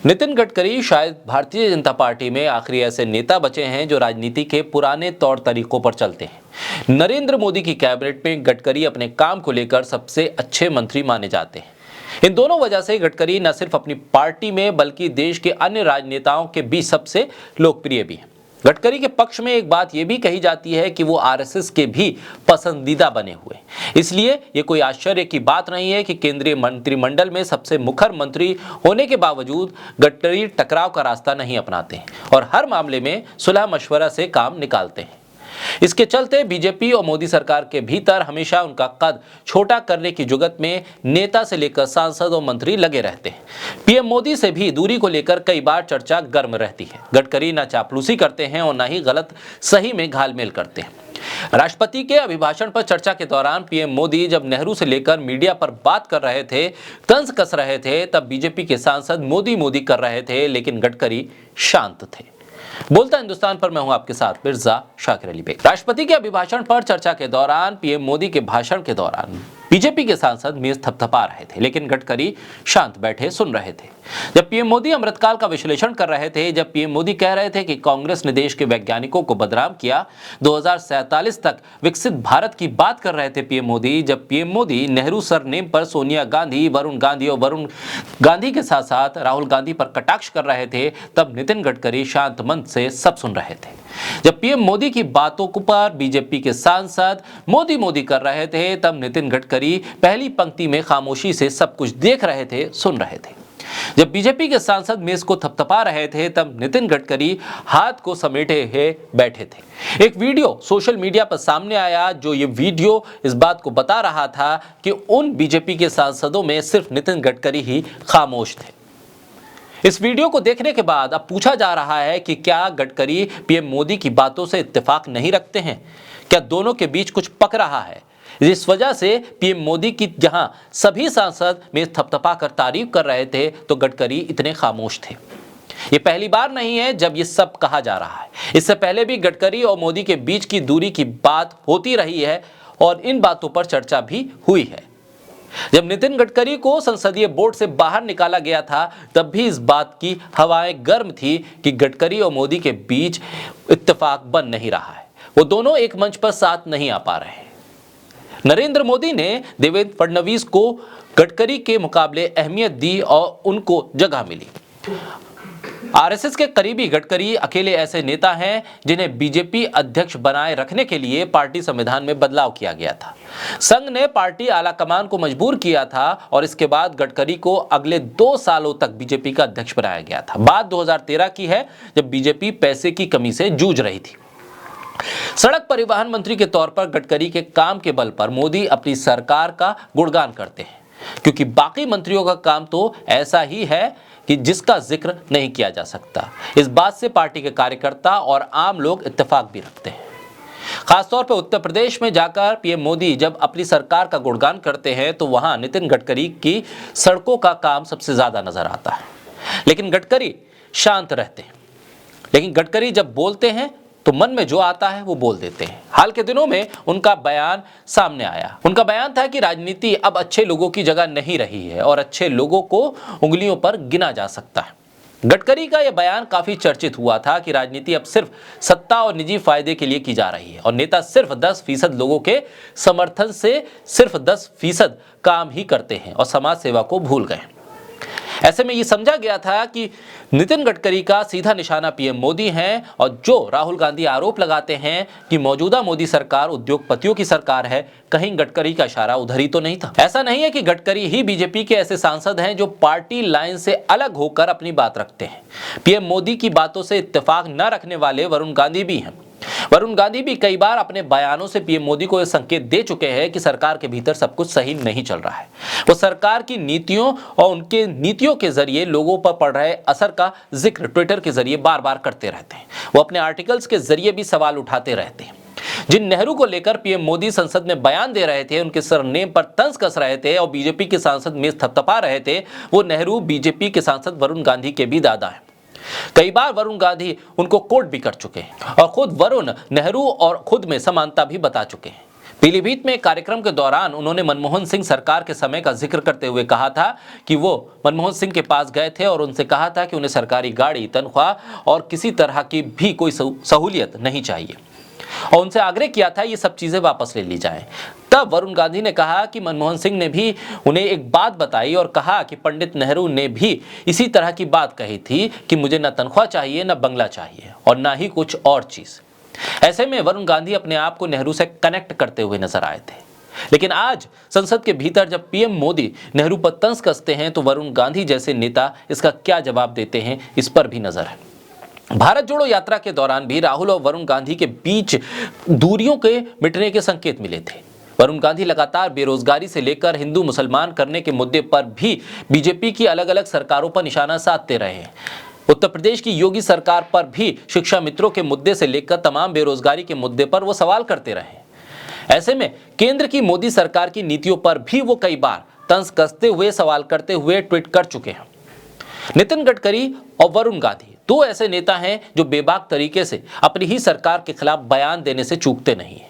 नितिन गडकरी शायद भारतीय जनता पार्टी में आखिरी ऐसे नेता बचे हैं जो राजनीति के पुराने तौर तरीकों पर चलते हैं। नरेंद्र मोदी की कैबिनेट में गडकरी अपने काम को लेकर सबसे अच्छे मंत्री माने जाते हैं। इन दोनों वजह से गडकरी न सिर्फ अपनी पार्टी में बल्कि देश के अन्य राजनेताओं के बीच सबसे लोकप्रिय भी हैं। गडकरी के पक्ष में एक बात यह भी कही जाती है कि वो आरएसएस के भी पसंदीदा बने हुए, इसलिए ये कोई आश्चर्य की बात नहीं है कि केंद्रीय मंत्रिमंडल में सबसे मुखर मंत्री होने के बावजूद गडकरी टकराव का रास्ता नहीं अपनाते हैं और हर मामले में सुलह मशवरा से काम निकालते हैं। इसके चलते बीजेपी और मोदी सरकार के भीतर हमेशा उनका कद छोटा करने की जुगत में नेता से लेकर सांसद और मंत्री लगे रहते हैं। पीएम मोदी से भी दूरी को लेकर कई बार चर्चा गर्म रहती है। गडकरी न चापलूसी करते हैं और न ही गलत सही में घालमेल करते हैं। राष्ट्रपति के अभिभाषण पर चर्चा के दौरान पीएम मोदी जब नेहरू से लेकर मीडिया पर बात कर रहे थे, तंज कस रहे थे, तब बीजेपी के सांसद मोदी मोदी कर रहे थे, लेकिन गडकरी शांत थे। बोलता हिंदुस्तान पर मैं हूं आपके साथ मिर्जा शाकिर अली बेग। राष्ट्रपति के अभिभाषण पर चर्चा के दौरान पीएम मोदी के भाषण के दौरान बीजेपी के सांसद मेज थपथपा रहे थे, लेकिन गडकरी शांत बैठे सुन रहे थे। जब पीएम मोदी अमृतकाल का विश्लेषण कर रहे थे, जब पीएम मोदी कह रहे थे कि कांग्रेस ने देश के वैज्ञानिकों को बदनाम किया, 2047 तक विकसित भारत की बात कर रहे थे पीएम मोदी, जब पीएम मोदी नेहरू सरनेम पर सोनिया गांधी, वरुण गांधी और वरुण गांधी के साथ साथ राहुल गांधी पर कटाक्ष कर रहे थे, तब नितिन गडकरी शांत मन से सब सुन रहे थे। जब पीएम मोदी की बातों पर बीजेपी के सांसद मोदी मोदी कर रहे थे, तब नितिन गडकरी पहली पंक्ति में खामोशी से सब कुछ देख रहे थे, सुन रहे थे। जब बीजेपी के सांसद मेज को थपथपा रहे थे, तब नितिन गडकरी हाथ को समेटे हुए बैठे थे। एक वीडियो सोशल मीडिया पर सामने आया, जो ये वीडियो इस बात को बता रहा था कि उन बीजेपी के सांसदों में सिर्फ नितिन गडकरी ही खामोश थे। इस वीडियो को देखने के बाद अब पूछा जा रहा है कि क्या गडकरी पीएम मोदी की बातों से इत्तेफाक नहीं रखते हैं? क्या दोनों के बीच कुछ पक रहा है? इस वजह से पीएम मोदी की जहां सभी सांसद मेज थपथपा कर तारीफ कर रहे थे, तो गडकरी इतने खामोश थे। ये पहली बार नहीं है जब ये सब कहा जा रहा है। इससे पहले भी गडकरी और मोदी के बीच की दूरी की बात होती रही है और इन बातों पर चर्चा भी हुई है। जब नितिन गडकरी को संसदीय बोर्ड से बाहर निकाला गया था, तब भी इस बात की हवाएं गर्म थी कि गडकरी और मोदी के बीच इत्तेफाक बन नहीं रहा है। वो दोनों एक मंच पर साथ नहीं आ पा रहे। नरेंद्र मोदी ने देवेंद्र फडणवीस को गडकरी के मुकाबले अहमियत दी और उनको जगह मिली। आरएसएस के करीबी गडकरी अकेले ऐसे नेता हैं जिन्हें बीजेपी अध्यक्ष बनाए रखने के लिए पार्टी संविधान में बदलाव किया गया था। संघ ने पार्टी आलाकमान को मजबूर किया था और इसके बाद गडकरी को अगले 2 सालों तक बीजेपी का अध्यक्ष बनाया गया था। बात 2013 की है, जब बीजेपी पैसे की कमी से जूझ रही थी। सड़क परिवहन मंत्री के तौर पर गडकरी के काम के बल पर मोदी अपनी सरकार का गुणगान करते हैं, क्योंकि बाकी मंत्रियों का काम तो ऐसा ही है कि जिसका जिक्र नहीं किया जा सकता। इस बात से पार्टी के कार्यकर्ता और आम लोग इत्तेफाक भी रखते हैं। खासतौर पर उत्तर प्रदेश में जाकर पीएम मोदी जब अपनी सरकार का गुणगान करते हैं, तो वहां नितिन गडकरी की सड़कों का काम सबसे ज्यादा नजर आता है। लेकिन गडकरी शांत रहते हैं। लेकिन गडकरी जब बोलते हैं तो मन में जो आता है वो बोल देते हैं। हाल के दिनों में उनका बयान सामने आया। उनका बयान था कि राजनीति अब अच्छे लोगों की जगह नहीं रही है और अच्छे लोगों को उंगलियों पर गिना जा सकता है। गडकरी का यह बयान काफी चर्चित हुआ था कि राजनीति अब सिर्फ सत्ता और निजी फायदे के लिए की जा रही है और नेता सिर्फ 10% लोगों के समर्थन से सिर्फ 10% काम ही करते हैं और समाज सेवा को भूल गए। ऐसे में ये समझा गया था कि नितिन गडकरी का सीधा निशाना पीएम मोदी हैं और जो राहुल गांधी आरोप लगाते हैं कि मौजूदा मोदी सरकार उद्योगपतियों की सरकार है, कहीं गडकरी का इशारा उधर ही तो नहीं था। ऐसा नहीं है कि गडकरी ही बीजेपी के ऐसे सांसद हैं जो पार्टी लाइन से अलग होकर अपनी बात रखते हैं। पीएम मोदी की बातों से इत्तेफाक न रखने वाले वरुण गांधी भी हैं। वरुण गांधी भी कई बार अपने बयानों से पीएम मोदी को यह संकेत दे चुके हैं कि सरकार के भीतर सब कुछ सही नहीं चल रहा है। वो सरकार की नीतियों और उनके नीतियों के जरिए लोगों पर पड़ रहे असर का जिक्र ट्विटर के जरिए बार बार करते रहते हैं। वो अपने आर्टिकल्स के जरिए भी सवाल उठाते रहते हैं। जिन नेहरू को लेकर पीएम मोदी संसद में बयान दे रहे थे, उनके सरनेम पर तंज कस रहे थे और बीजेपी के सांसद मेज थपथपा रहे थे, वो नेहरू बीजेपी के सांसद वरुण गांधी के भी दादा हैं। कई बार वरुण गांधी उनको कोट भी कर चुके हैं और खुद वरुण नेहरू और खुद में समानता भी बता चुके हैं। पीलीभीत में एक कार्यक्रम के दौरान उन्होंने मनमोहन सिंह सरकार के समय का जिक्र करते हुए कहा था कि वो मनमोहन सिंह के पास गए थे और उनसे कहा था कि उन्हें सरकारी गाड़ी, तनख्वाह और किसी तरह की भी कोई सहूलियत नहीं चाहिए और उनसे आग्रह किया था ये सब चीजें वापस ले ली जाएं। तब वरुण गांधी ने कहा कि मनमोहन सिंह ने भी उन्हें एक बात बताई और कहा कि पंडित नेहरू ने भी इसी तरह की बात कही थी कि मुझे न तनख्वाह चाहिए, न बंगला चाहिए और न ही कुछ और चीज। ऐसे में वरुण गांधी अपने आप को नेहरू से कनेक्ट करते हुए नजर आए थे। लेकिन आज संसद के भीतर जब पीएम मोदी नेहरू पर तंज कसते हैं तो वरुण गांधी जैसे नेता इसका क्या जवाब देते हैं, इस पर भी नजर है। भारत जोड़ो यात्रा के दौरान भी राहुल और वरुण गांधी के बीच दूरियों के मिटने के संकेत मिले थे। वरुण गांधी लगातार बेरोजगारी से लेकर हिंदू मुसलमान करने के मुद्दे पर भी बीजेपी की अलग अलग सरकारों पर निशाना साधते रहे हैं। उत्तर प्रदेश की योगी सरकार पर भी शिक्षा मित्रों के मुद्दे से लेकर तमाम बेरोजगारी के मुद्दे पर वो सवाल करते रहे। ऐसे में केंद्र की मोदी सरकार की नीतियों पर भी वो कई बार तंज कसते हुए, सवाल करते हुए ट्वीट कर चुके हैं। नितिन गडकरी और वरुण गांधी दो ऐसे नेता हैं जो बेबाक तरीके से अपनी ही सरकार के खिलाफ बयान देने से चूकते नहीं हैं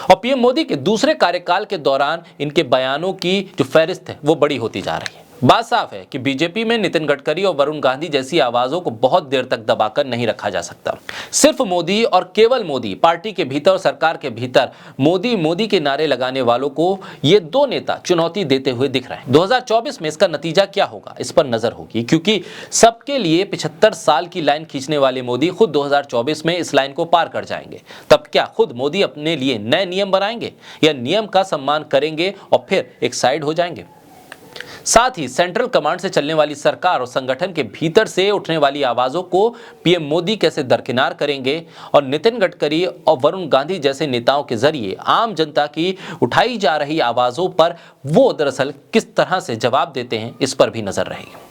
और पीएम मोदी के दूसरे कार्यकाल के दौरान इनके बयानों की जो फहरिस्त है वो बड़ी होती जा रही है। बात साफ है कि बीजेपी में नितिन गडकरी और वरुण गांधी जैसी आवाजों को बहुत देर तक दबाकर नहीं रखा जा सकता। सिर्फ मोदी और केवल मोदी, पार्टी के भीतर और सरकार के भीतर मोदी मोदी के नारे लगाने वालों को ये दो नेता चुनौती देते हुए दिख रहे हैं। 2024 में इसका नतीजा क्या होगा, इस पर नजर होगी, क्योंकि सबके लिए 75 साल की लाइन खींचने वाले मोदी खुद 2024 में इस लाइन को पार कर जाएंगे। तब क्या खुद मोदी अपने लिए नए नियम बनाएंगे या नियम का सम्मान करेंगे और फिर एक साइड हो जाएंगे? साथ ही सेंट्रल कमांड से चलने वाली सरकार और संगठन के भीतर से उठने वाली आवाजों को पीएम मोदी कैसे दरकिनार करेंगे और नितिन गडकरी और वरुण गांधी जैसे नेताओं के जरिए आम जनता की उठाई जा रही आवाजों पर वो दरअसल किस तरह से जवाब देते हैं, इस पर भी नजर रहेगी।